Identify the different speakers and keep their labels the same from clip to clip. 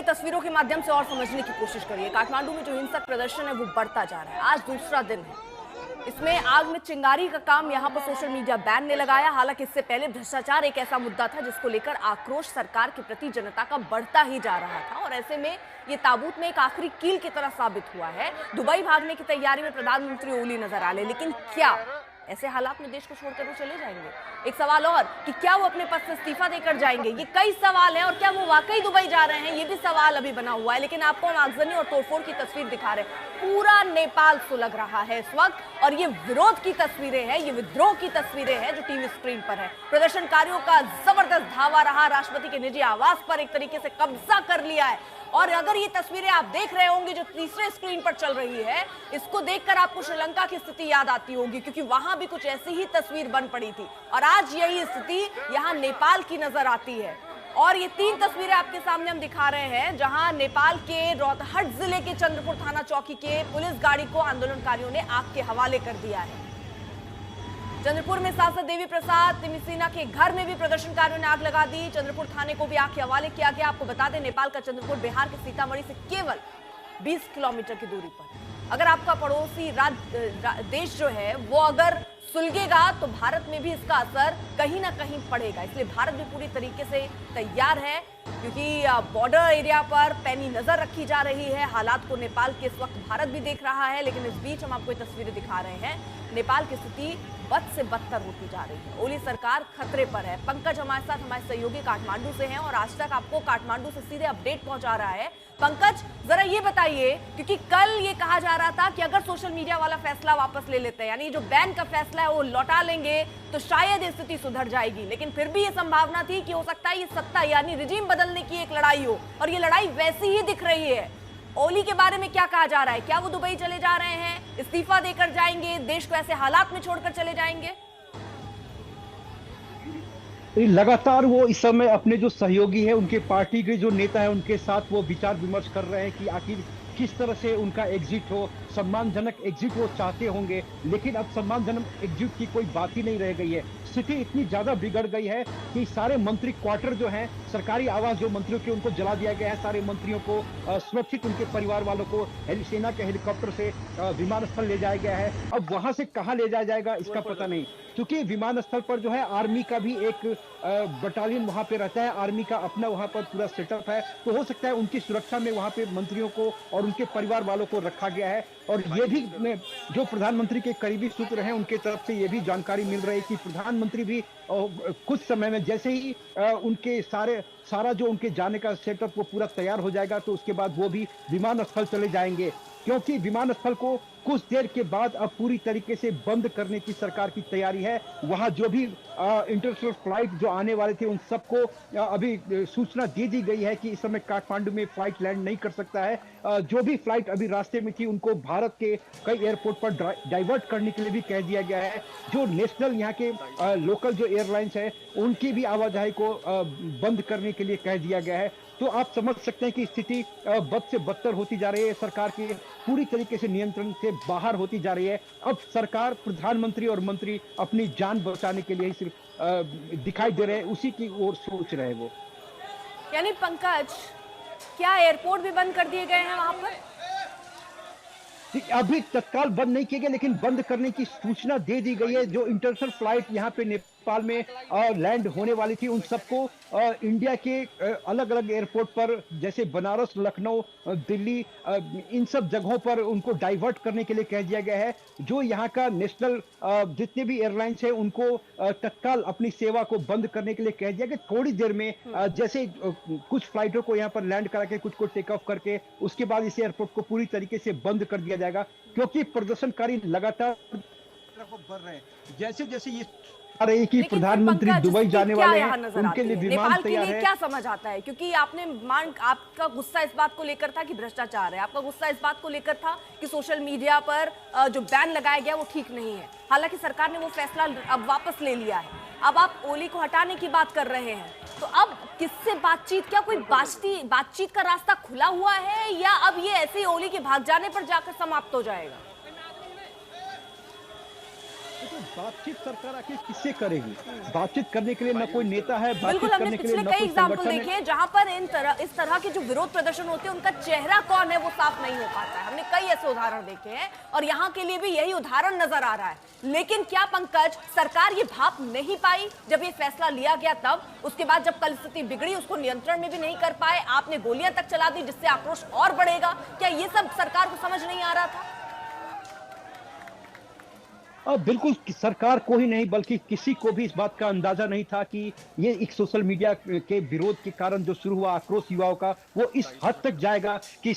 Speaker 1: तस्वीरों के माध्यम से और समझने की कोशिश करिए। काठमांडू में जो हिंसक प्रदर्शन है वो बढ़ता जा रहा है, आज दूसरा दिन है। इसमें आग में चिंगारी का काम यहाँ पर सोशल मीडिया बैन ने लगाया। हालांकि इससे पहले भ्रष्टाचार एक ऐसा मुद्दा था जिसको लेकर आक्रोश सरकार के प्रति जनता का बढ़ता ही जा रहा था, और ऐसे में ये ताबूत में एक आखिरी कील की तरह साबित हुआ है। दुबई भागने की तैयारी में प्रधानमंत्री ओली नजर आ रहे, लेकिन क्या ऐसे हालात में देश को छोड़कर वो चले जाएंगे? एक सवाल और कि क्या वो अपने पद से इस्तीफा देकर जाएंगे? ये कई सवाल हैं। और क्या वो वाकई दुबई जा रहे हैं, ये भी सवाल अभी बना हुआ है। लेकिन आपको हम आगजनी और तोड़फोड़ की तस्वीर दिखा रहे हैं। पूरा नेपाल सुलग रहा है इस वक्त, और ये विरोध की तस्वीरें हैं, ये विद्रोह की तस्वीरें हैं जो टीवी स्क्रीन पर है। प्रदर्शनकारियों का जबरदस्त धावा रहा, राष्ट्रपति के निजी आवास पर एक तरीके से कब्जा कर लिया है। और अगर ये तस्वीरें आप देख रहे होंगे जो तीसरे स्क्रीन पर चल रही है, इसको देखकर आपको श्रीलंका की स्थिति याद आती होगी, क्योंकि वहां भी कुछ ऐसी ही तस्वीर बन पड़ी थी। और आज यही स्थिति यहां नेपाल की नजर आती है। और ये तीन तस्वीरें आपके सामने हम दिखा रहे हैं, जहां नेपाल के रोहतहट जिले के चंद्रपुर थाना चौकी के पुलिस गाड़ी को आंदोलनकारियों ने आग के हवाले कर दिया है। चंद्रपुर में सांसद देवी प्रसाद तिमिसिना के घर में भी प्रदर्शनकारियों ने आग लगा दी। चंद्रपुर थाने को भी आग के हवाले किया गया। आपको बता दें, नेपाल का चंद्रपुर बिहार के सीतामढ़ी से केवल 20 किलोमीटर की दूरी पर। अगर आपका पड़ोसी देश जो है वो अगर सुलगेगा तो भारत में भी इसका असर कहीं ना कहीं पड़ेगा। इसलिए भारत भी पूरी तरीके से तैयार है, क्योंकि बॉर्डर एरिया पर पैनी नजर रखी जा रही है। हालात को नेपाल के इस वक्त भारत भी देख रहा है, लेकिन इस बीच हम आपको ये तस्वीरें दिखा रहे हैं। नेपाल की स्थिति बद से बदतर होती जा रही है। ओली सरकार खतरे पर है। पंकज हमारे साथ, हमारे सहयोगी काठमांडू से हैं और आज तक आपको काठमांडू से सीधे अपडेट पहुंचा रहा है। पंकज, जरा ये बताइए, क्योंकि कल ये कहा जा रहा था कि अगर सोशल मीडिया वाला फैसला वापस ले लेते हैं, यानी जो बैन का फैसला है वो लौटा लेंगे, तो शायद स्थिति सुधर जाएगी। लेकिन फिर भी ये संभावना थी कि हो सकता है ये सत्ता यानी रिजीम बदलने की एक लड़ाई हो, और ये लड़ाई वैसी ही दिख रही है। ओली के बारे में क्या कहा जा रहा है? क्या वो दुबई चले जा रहे हैं, इस्तीफा देकर जाएंगे, देश को ऐसे हालात में छोड़कर चले जाएंगे?
Speaker 2: लगातार वो इस समय अपने जो सहयोगी है, उनके पार्टी के जो नेता है, उनके साथ वो विचार विमर्श कर रहे हैं कि आखिर किस तरह से उनका एग्जिट हो, सम्मानजनक एग्जिट वो चाहते होंगे। लेकिन अब सम्मानजनक एग्जिट की कोई बात ही नहीं रह गई है। स्थिति इतनी ज्यादा बिगड़ गई है कि सारे मंत्री क्वार्टर जो हैं, सरकारी आवास जो मंत्रियों के, उनको जला दिया गया है। सारे मंत्रियों को सुरक्षित, उनके परिवार वालों को सेना के हेलीकॉप्टर से विमानस्थल ले जाया गया है। अब वहां से कहां ले जाया जाएगा इसका पता नहीं, क्योंकि विमानस्थल पर जो है आर्मी का भी एक बटालियन वहां पे रहता है। आर्मी का अपना वहां पर पूरा सेटअप है, तो हो सकता है उनकी सुरक्षा में वहां पे मंत्रियों को और उनके परिवार वालों को रखा गया है। और ये भी जो प्रधानमंत्री के करीबी सूत्र हैं, उनके तरफ से ये भी जानकारी मिल रही है कि प्रधानमंत्री भी कुछ समय में जैसे ही उनके सारा जो उनके जाने का सेटअप वो पूरा तैयार हो जाएगा, तो उसके बाद वो भी विमानस्थल चले जाएंगे। क्योंकि विमानस्थल को कुछ देर के बाद अब पूरी तरीके से बंद करने की सरकार की तैयारी है। वहां जो भी इंटरनेशनल फ्लाइट जो आने वाले थे, उन सबको अभी सूचना दे दी गई है कि इस समय काठमांडू में फ्लाइट लैंड नहीं कर सकता है। जो भी फ्लाइट अभी रास्ते में थी, उनको भारत के कई एयरपोर्ट पर डाइवर्ट करने के लिए भी कह दिया गया है। जो नेशनल यहाँ के लोकल जो एयरलाइंस है, उनकी भी आवाजाही को बंद करने के लिए कह दिया गया है। तो आप समझ सकते हैं कि स्थिति बद से बदतर होती जा रही है। सरकार की पूरी तरीके से नियंत्रण से बाहर होती जा रही है। अब सरकार, प्रधानमंत्री और मंत्री अपनी जान बचाने के लिए सिर्फ दिखाई दे रहे हैं, उसी की ओर सोच रहे हैं वो।
Speaker 1: यानी पंकज, क्या एयरपोर्ट भी बंद कर दिए गए हैं वहां पर?
Speaker 2: अभी तत्काल बंद नहीं किए गए, लेकिन बंद करने की सूचना दे दी गई है। जो इंटरनेशनल फ्लाइट यहाँ पे नेपाल में लैंड होने वाली थी, उन सबको इंडिया के अलग अलग एयरपोर्ट पर, जैसे बनारस, लखनऊ, दिल्ली, इन सब जगहों पर उनको डाइवर्ट करने के लिए कह दिया गया है। जो यहाँ का नेशनल जितने भी एयरलाइंस है, उनको तत्काल अपनी सेवा को बंद करने के लिए कह दिया गया। थोड़ी देर में जैसे कुछ फ्लाइटों को यहाँ पर लैंड करा के, कुछ को टेक ऑफ करके, उसके बाद इस एयरपोर्ट को पूरी तरीके से बंद कर दिया जाएगा। क्योंकि प्रदर्शनकारी लगातार बढ़ रहे हैं। जैसे जैसे ये आ रही कि प्रधानमंत्री दुबई जाने वाले हैं, उनके लिए विमान तैयार है।
Speaker 1: क्या समझ आता है? क्योंकि आपका गुस्सा इस बात को लेकर था कि भ्रष्टाचार है, आपका गुस्सा इस बात को लेकर था कि सोशल मीडिया पर जो बैन लगाया गया वो ठीक नहीं है। हालांकि सरकार ने वो फैसला अब वापस ले लिया है। अब आप ओली को हटाने की बात कर रहे हैं, तो अब किससे बातचीत? क्या कोई बातचीत का रास्ता खुला हुआ है, या अब ये ऐसे ओली के भाग जाने पर जाकर समाप्त हो जाएगा?
Speaker 2: बातचीत सरकार आखिर किससे करेगी? बातचीत करने के लिए न कोई नेता है,
Speaker 1: बिल्कुल,
Speaker 2: बातचीत
Speaker 1: हमने
Speaker 2: करने के लिए
Speaker 1: पिछले
Speaker 2: न
Speaker 1: कई
Speaker 2: कोई
Speaker 1: एग्जाम्पल
Speaker 2: संगठन
Speaker 1: देखे
Speaker 2: है।
Speaker 1: हैं जहां पर इस तरह के जो विरोध प्रदर्शन होते हैं उनका चेहरा कौन है वो साफ नहीं हो पाता है। हमने कई ऐसे उदाहरण देखे हैं और यहाँ के लिए भी यही उदाहरण नजर आ रहा है। लेकिन क्या पंकज, सरकार ये भाप नहीं पाई जब ये फैसला लिया गया तब? उसके बाद जब कल स्थिति बिगड़ी उसको नियंत्रण में भी नहीं कर पाए, आपने गोलियां तक चला दी जिससे आक्रोश और बढ़ेगा। क्या ये सब सरकार को समझ नहीं आ रहा था?
Speaker 2: बिल्कुल सरकार को ही नहीं बल्कि किसी को भी इस बात का अंदाजा नहीं था कि ये एक सोशल मीडिया के विरोध के कारण जो शुरू हुआ आक्रोश युवाओं का वो इस हद तक जाएगा कि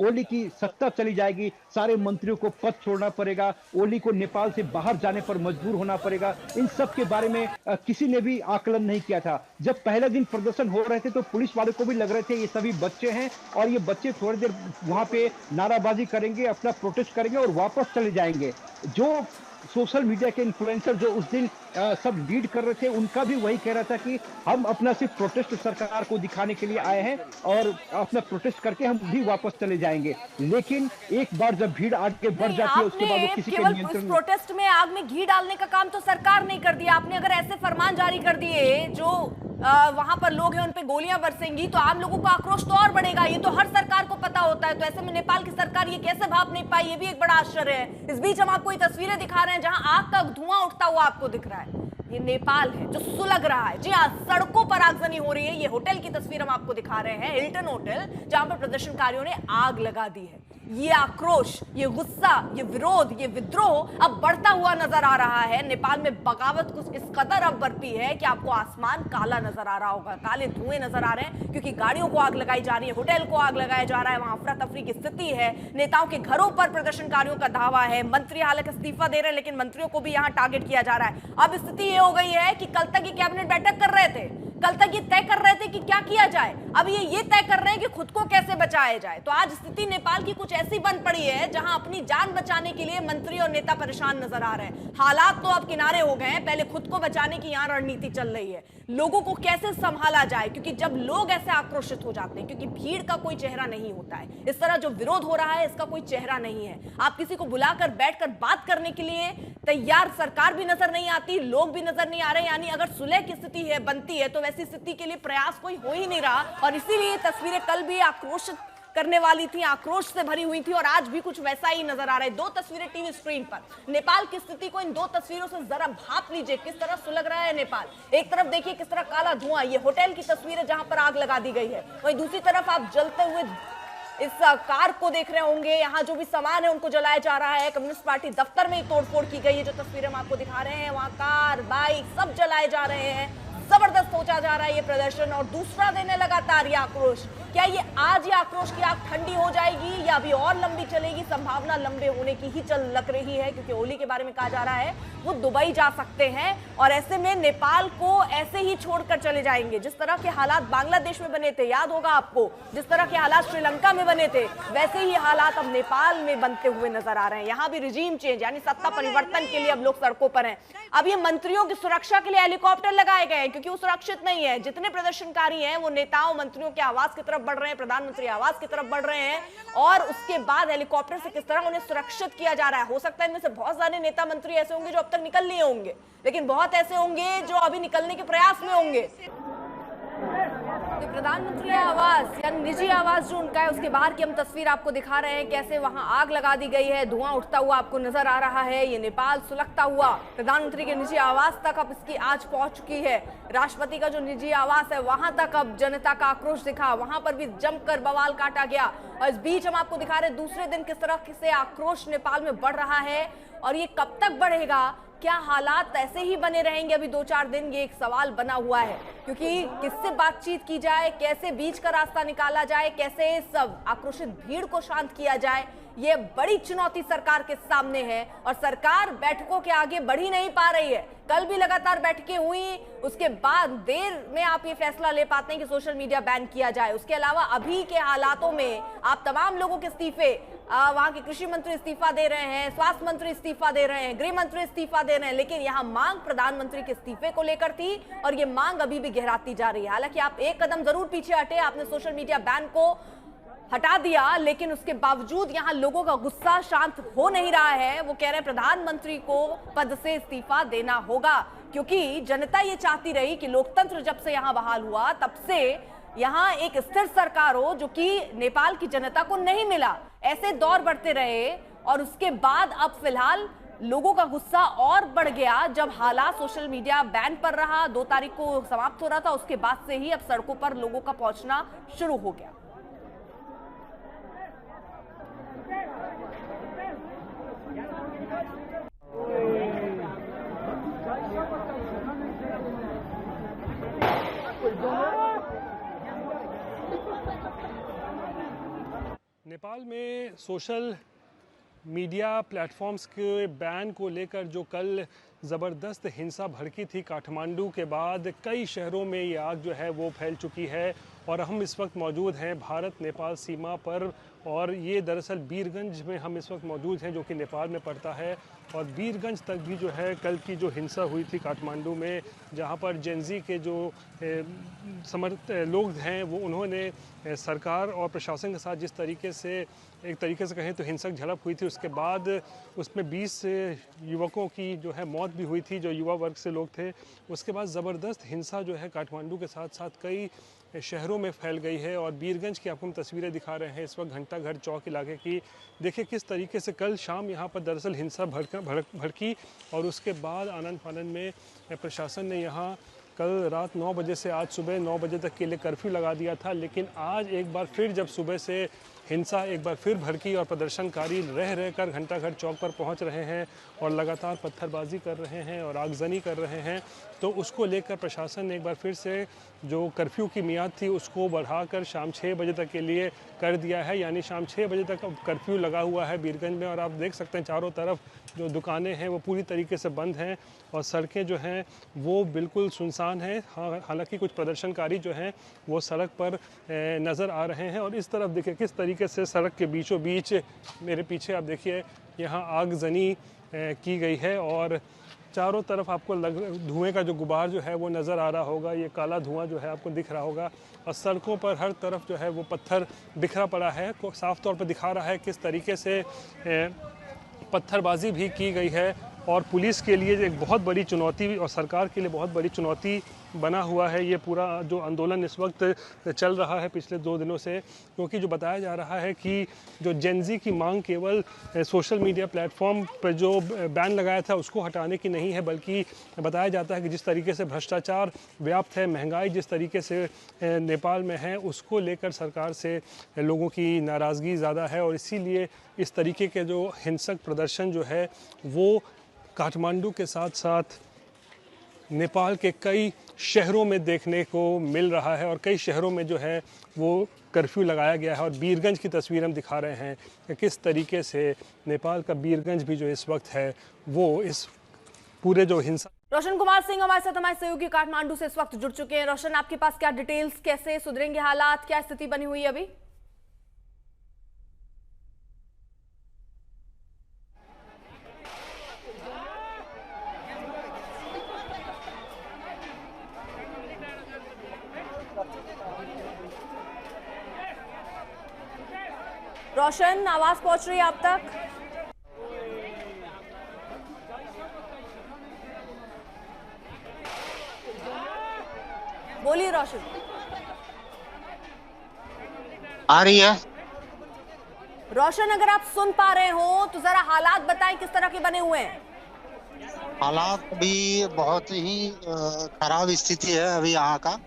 Speaker 2: ओली की सत्ता चली जाएगी, सारे मंत्रियों को पद छोड़ना पड़ेगा, ओली को नेपाल से बाहर जाने पर मजबूर होना पड़ेगा। इन सब के बारे में किसी ने भी आकलन नहीं किया था। जब पहले दिन प्रदर्शन हो रहे थे तो पुलिस वालों को भी लग रहे थे ये सभी बच्चे हैं और ये बच्चे थोड़ी देर वहां पे नाराबाजी करेंगे, अपना प्रोटेस्ट करेंगे और वापस चले जाएंगे। जो सोशल मीडिया के इन्फ्लुएंसर जो उस दिन सब लीड कर रहे थे उनका भी वही कह रहा था कि हम अपना सिर्फ प्रोटेस्ट सरकार को दिखाने के लिए आए हैं और अपना प्रोटेस्ट करके हम भी वापस चले जाएंगे। लेकिन एक बार जब भीड़ आगे बढ़ जाती है उसके बाद वो किसी के नियंत्रण में।
Speaker 1: प्रोटेस्ट में आग में घी डालने का काम तो सरकार नहीं कर दिया। आपने अगर ऐसे फरमान जारी कर दिए जो वहां पर लोग हैं उन पे गोलियां बरसेंगी तो आम लोगों का आक्रोश तो और बढ़ेगा। ये तो हर सरकार को पता होता है। तो ऐसे में नेपाल की सरकार ये कैसे भाप नहीं पाई, ये भी एक बड़ा आश्चर्य है। इस बीच हम आपको ये तस्वीरें दिखा रहे हैं जहां आग का धुआं उठता हुआ आपको दिख रहा है। ये नेपाल है जो सुलग रहा है। जी हाँ, सड़कों पर आगजनी हो रही है। ये होटल की तस्वीर हम आपको दिखा रहे हैं, हिल्टन होटल, जहां पर प्रदर्शनकारियों ने आग लगा दी है। ये आक्रोश, ये गुस्सा, ये विरोध, ये विद्रोह अब बढ़ता हुआ नजर आ रहा है। नेपाल में बगावत कुछ इस कदर अब बरपी है कि आपको आसमान काला नजर आ रहा होगा, काले धुएं नजर आ रहे हैं क्योंकि गाड़ियों को आग लगाई जा रही है, होटल को आग लगाया जा रहा है, वहां अफरा तफरी की स्थिति है। नेताओं के घरों पर प्रदर्शनकारियों का धावा है। मंत्री हालांकि इस्तीफा दे रहे हैं लेकिन मंत्रियों को भी यहां टारगेट किया जा रहा है। अब स्थिति ये हो गई है कि कल तक ये कैबिनेट बैठक कर रहे थे, कल तक ये तय कर रहे थे कि क्या किया जाए, अब ये तय कर रहे हैं कि खुद को कैसे बचाया जाए। तो आज स्थिति नेपाल की कुछ ऐसी बन पड़ी है जहां अपनी जान बचाने के लिए मंत्री और नेता परेशान नजर आ रहे हैं। हालात तो अब किनारे हो गए हैं, पहले खुद को बचाने की यहां रणनीति चल रही है। लोगों को कैसे संभाला जाए, क्योंकि जब लोग ऐसे आक्रोशित हो जाते हैं, क्योंकि भीड़ का कोई चेहरा नहीं होता है, इस तरह जो विरोध हो रहा है इसका कोई चेहरा नहीं है। आप किसी को बुलाकर बैठकर बात करने के लिए तैयार सरकार भी नजर नहीं आती, लोग भी नजर नहीं आ रहे। यानी अगर सुलह की स्थिति है बनती है तो वैसी स्थिति के लिए प्रयास कोई हो ही नहीं रहा। और इसीलिए तस्वीरें कल भी आक्रोशित करने वाली थी, आक्रोश से भरी हुई थी और आज भी कुछ वैसा ही नजर आ रहा है। दो तस्वीरें टीवी स्क्रीन पर, नेपाल की स्थिति को इन दो तस्वीरों से जरा भाप लीजिए, किस तरह सुलग रहा है नेपाल। एक तरफ देखिए किस तरह काला धुआं, ये होटल की तस्वीर है जहां पर आग लगा दी गई है, वहीं दूसरी तरफ आप जलते हुए इस कार को देख रहे होंगे, यहाँ जो भी सामान है उनको जलाया जा रहा है। कम्युनिस्ट पार्टी दफ्तर में ही तोड़फोड़ की गई है, जो तस्वीरें हम आपको दिखा रहे हैं वहां कार बाइक सब जलाए जा रहे हैं। जबरदस्त सोचा जा रहा है ये प्रदर्शन और दूसरा दिन है लगातार ये आक्रोश। क्या ये आज ये आक्रोश की आग ठंडी हो जाएगी या अभी और लंबी चलेगी? संभावना लंबे होने की ही चल लग रही है क्योंकि ओली के बारे में कहा जा रहा है वो दुबई जा सकते हैं और ऐसे में नेपाल को ऐसे ही छोड़कर चले जाएंगे। जिस तरह के हालात बांग्लादेश में बने थे, याद होगा आपको, जिस तरह के हालात श्रीलंका में बने थे, वैसे ही हालात अब नेपाल में बनते हुए नजर आ रहे हैं। यहाँ भी रिजीम चेंज यानी सत्ता परिवर्तन के लिए अब लोग सड़कों पर हैं। अब ये मंत्रियों की सुरक्षा के लिए हेलीकॉप्टर लगाए गए हैं क्योंकि वो सुरक्षित नहीं है। जितने प्रदर्शनकारी हैं वो नेताओं मंत्रियों के आवास की तरफ बढ़ रहे हैं, प्रधानमंत्री आवास की तरफ बढ़ रहे हैं और उसके बाद हेलीकॉप्टर से किस तरह उन्हें सुरक्षित किया जा रहा है। हो सकता है इनमें से बहुत सारे नेता मंत्री ऐसे होंगे जो अब तक निकल लिए होंगे, लेकिन बहुत ऐसे होंगे जो अभी निकलने के प्रयास में होंगे। तो प्रधानमंत्री आवास यानी निजी आवास जो उनका है उसके बाहर की हम तस्वीर आपको दिखा रहे हैं, कैसे वहां आग लगा दी गई है, धुआं उठता हुआ आपको नजर आ रहा है। ये नेपाल सुलगता हुआ प्रधानमंत्री के निजी आवास तक अब इसकी आंच पहुंच चुकी है। राष्ट्रपति का जो निजी आवास है वहां तक अब जनता का आक्रोश दिखा, वहां पर भी जमकर बवाल काटा गया। और इस बीच हम आपको दिखा रहे हैं दूसरे दिन किस तरह से आक्रोश नेपाल में बढ़ रहा है और ये कब तक बढ़ेगा, क्या हालात ऐसे ही बने रहेंगे अभी 2-4 दिन, ये एक सवाल बना हुआ है। क्योंकि किससे बातचीत की जाए, कैसे बीच का रास्ता निकाला जाए, कैसे सब आक्रोशित भीड़ को शांत किया जाए, ये बड़ी चुनौती सरकार के सामने है और सरकार बैठकों के आगे बढ़ ही नहीं पा रही है। कल भी लगातार बैठकें हुई, उसके बाद देर में आप ये फैसला ले पाते हैं कि सोशल मीडिया बैन किया जाए। उसके अलावा अभी के हालातों में आप तमाम लोगों के इस्तीफे, वहां के कृषि मंत्री इस्तीफा दे रहे हैं, स्वास्थ्य मंत्री इस्तीफा दे रहे हैं, गृह मंत्री इस्तीफा दे रहे हैं, लेकिन यहाँ मांग प्रधानमंत्री के इस्तीफे को लेकर थी और ये मांग अभी भी गहराती जा रही है। हालांकि आप एक कदम जरूर पीछे हटे, आपने सोशल मीडिया बैन को हटा दिया, लेकिन उसके बावजूद यहां लोगों का गुस्सा शांत हो नहीं रहा है। वो कह रहे हैं प्रधानमंत्री को पद से इस्तीफा देना होगा, क्योंकि जनता ये चाहती रही कि लोकतंत्र जब से यहां बहाल हुआ तब से यहां एक स्थिर सरकार हो, जो कि नेपाल की जनता को नहीं मिला। ऐसे दौर बढ़ते रहे और उसके बाद अब फिलहाल लोगों का गुस्सा और बढ़ गया जब हालात सोशल मीडिया बैन पर रहा। 2 तारीख को समाप्त हो रहा था, उसके बाद से ही अब सड़कों पर लोगों का पहुंचना शुरू हो गया।
Speaker 3: नेपाल में सोशल मीडिया प्लेटफॉर्म्स के बैन को लेकर जो कल ज़बरदस्त हिंसा भड़की थी काठमांडू के बाद, कई शहरों में ये आग जो है वो फैल चुकी है। और हम इस वक्त मौजूद हैं भारत नेपाल सीमा पर, और ये दरअसल बीरगंज में हम इस वक्त मौजूद हैं, जो कि नेपाल में पड़ता है। और बीरगंज तक भी जो है कल की जो हिंसा हुई थी काठमांडू में, जहाँ पर जेनजी के जो लोग हैं वो उन्होंने सरकार और प्रशासन के साथ जिस तरीके से एक तरीके से कहें तो हिंसक झड़प हुई थी, उसके बाद उसमें 20 युवकों की जो है मौत भी हुई थी, जो युवा वर्ग से लोग थे। उसके बाद ज़बरदस्त हिंसा जो है काठमांडू के साथ साथ कई शहरों में फैल गई है। और बीरगंज की आपको हम तस्वीरें दिखा रहे हैं इस वक्त, घंटाघर चौक इलाके की। देखिए किस तरीके से कल शाम यहाँ पर दरअसल हिंसा भड़की और उसके बाद आनन फानन में प्रशासन ने यहाँ कल रात 9 बजे से आज सुबह 9 बजे तक के लिए कर्फ्यू लगा दिया था। लेकिन आज एक बार फिर जब सुबह से हिंसा एक बार फिर भड़की और प्रदर्शनकारी रह कर घंटाघर चौक पर पहुंच रहे हैं और लगातार पत्थरबाजी कर रहे हैं और आगजनी कर रहे हैं, तो उसको लेकर प्रशासन ने एक बार फिर से जो कर्फ्यू की मियाद थी उसको बढ़ाकर शाम 6 बजे तक के लिए कर दिया है। यानी शाम 6 बजे तक अब कर्फ्यू लगा हुआ है बीरगंज में। और आप देख सकते हैं चारों तरफ जो दुकानें हैं वो पूरी तरीके से बंद हैं और सड़कें जो हैं वो बिल्कुल सुनसान हैं। हालांकि कुछ प्रदर्शनकारी जो हैं वो सड़क पर नज़र आ रहे हैं। और इस तरफ देखिए किस तरीके से सड़क के बीचों बीच मेरे पीछे आप देखिए यहाँ आगजनी की गई है और चारों तरफ आपको धुएं का जो गुबार जो है वो नज़र आ रहा होगा। ये काला धुआं जो है आपको दिख रहा होगा और सड़कों पर हर तरफ जो है वो पत्थर बिखरा पड़ा है। साफ तौर पर दिखा रहा है किस तरीके से पत्थरबाजी भी की गई है। और पुलिस के लिए एक बहुत बड़ी चुनौती और सरकार के लिए बहुत बड़ी चुनौती बना हुआ है ये पूरा जो आंदोलन इस वक्त चल रहा है पिछले 2 दिनों से। क्योंकि जो बताया जा रहा है कि जो जेनजी की मांग केवल सोशल मीडिया प्लेटफॉर्म पर जो बैन लगाया था उसको हटाने की नहीं है, बल्कि बताया जाता है कि जिस तरीके से भ्रष्टाचार व्याप्त है, महंगाई जिस तरीके से नेपाल में है, उसको लेकर सरकार से लोगों की नाराज़गी ज़्यादा है। और इसीलिए इस तरीके के जो हिंसक प्रदर्शन जो है वो काठमांडू के साथ साथ नेपाल के कई शहरों में देखने को मिल रहा है और कई शहरों में जो है वो कर्फ्यू लगाया गया है। और बीरगंज की तस्वीर हम दिखा रहे हैं कि किस तरीके से नेपाल का बीरगंज भी जो इस वक्त है वो इस पूरे जो हिंसा।
Speaker 1: रोशन कुमार सिंह हमारे साथ हमारे सहयोगी काठमांडू से इस वक्त जुड़ चुके हैं। रोशन, आपके पास क्या डिटेल्स, कैसे सुधरेंगे हालात, क्या स्थिति बनी हुई है अभी? रोशन, आवाज पहुंच रही है आप तक? बोलिए रोशन।
Speaker 4: आ रही है
Speaker 1: रोशन, अगर आप सुन पा रहे हो तो जरा हालात बताएं किस तरह के बने हुए हैं।
Speaker 4: हालात भी बहुत ही खराब स्थिति है अभी यहाँ का।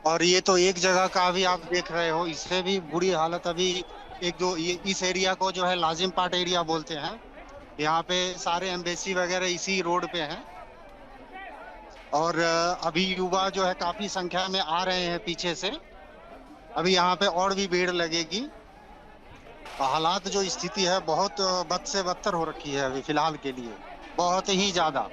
Speaker 4: और ये तो एक जगह का अभी आप देख रहे हो, इससे भी बुरी हालत अभी एक जो इस एरिया को जो है लाजिम पाट एरिया बोलते हैं, यहाँ पे सारे एम्बेसी वगैरह इसी रोड पे हैं। और अभी युवा जो है काफी संख्या में आ रहे हैं पीछे से, अभी यहाँ पे और भी भीड़ लगेगी। हालात जो स्थिति है बहुत बद से बदतर हो रखी है अभी फिलहाल के लिए, बहुत ही ज्यादा।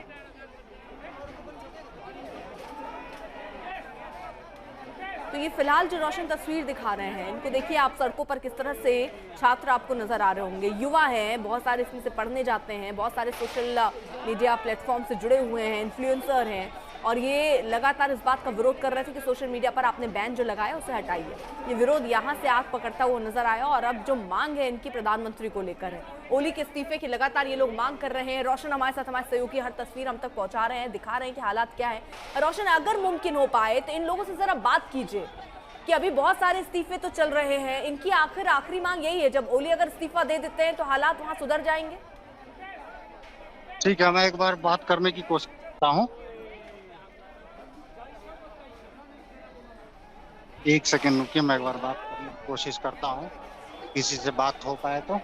Speaker 1: तो ये फिलहाल जो रोशन तस्वीर दिखा रहे हैं, इनको देखिए आप, सड़कों पर किस तरह से छात्र आपको नजर आ रहे होंगे। युवा हैं, बहुत सारे इसमें से पढ़ने जाते हैं, बहुत सारे सोशल मीडिया प्लेटफॉर्म से जुड़े हुए हैं, इन्फ्लुएंसर हैं, और ये लगातार इस बात का विरोध कर रहे थे कि सोशल मीडिया पर आपने बैन जो लगाया उसे हटाइए। ये विरोध यहाँ से आग पकड़ता हुआ नजर आया और अब जो मांग है इनकी प्रधानमंत्री को लेकर है, ओली के इस्तीफे की लगातार ये लोग मांग कर रहे हैं। रोशन हमारे साथ, हमारे सहयोगी हर तस्वीर हम तक पहुंचा रहे हैं, दिखा रहे हैं कि हालात क्या है। रोशन, अगर मुमकिन हो पाए तो इन लोगों से जरा बात कीजिए कि अभी बहुत सारे इस्तीफे तो चल रहे हैं, इनकी आखिरी मांग यही है, जब ओली अगर इस्तीफा दे देते हैं तो हालात वहां सुधर जाएंगे।
Speaker 4: ठीक है, मैं एक बार बात करने की कोशिश करता हूँ। एक सेकंड रुकिए, मैं एक बार बात करने की कोशिश करता हूँ, किसी से बात हो पाए तो।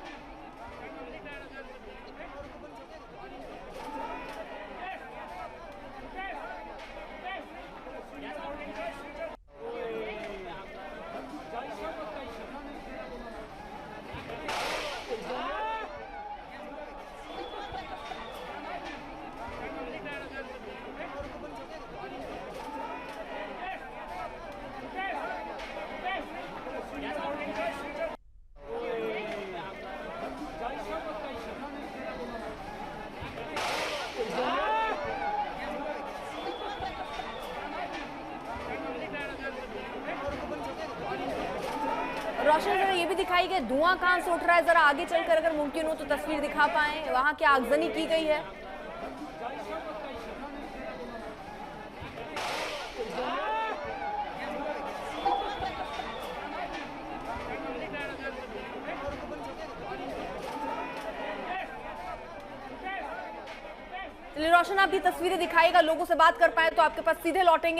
Speaker 1: रोशन, जरा ये भी दिखाई कि धुआं कहां से उठ रहा है, जरा आगे चलकर अगर मुमकिन हो तो तस्वीर दिखा पाए, वहां क्या आगजनी की गई है। चलिए रोशन, आप ये तस्वीरें दिखाएगा, लोगों से बात कर पाए तो आपके पास सीधे लौटेंगे।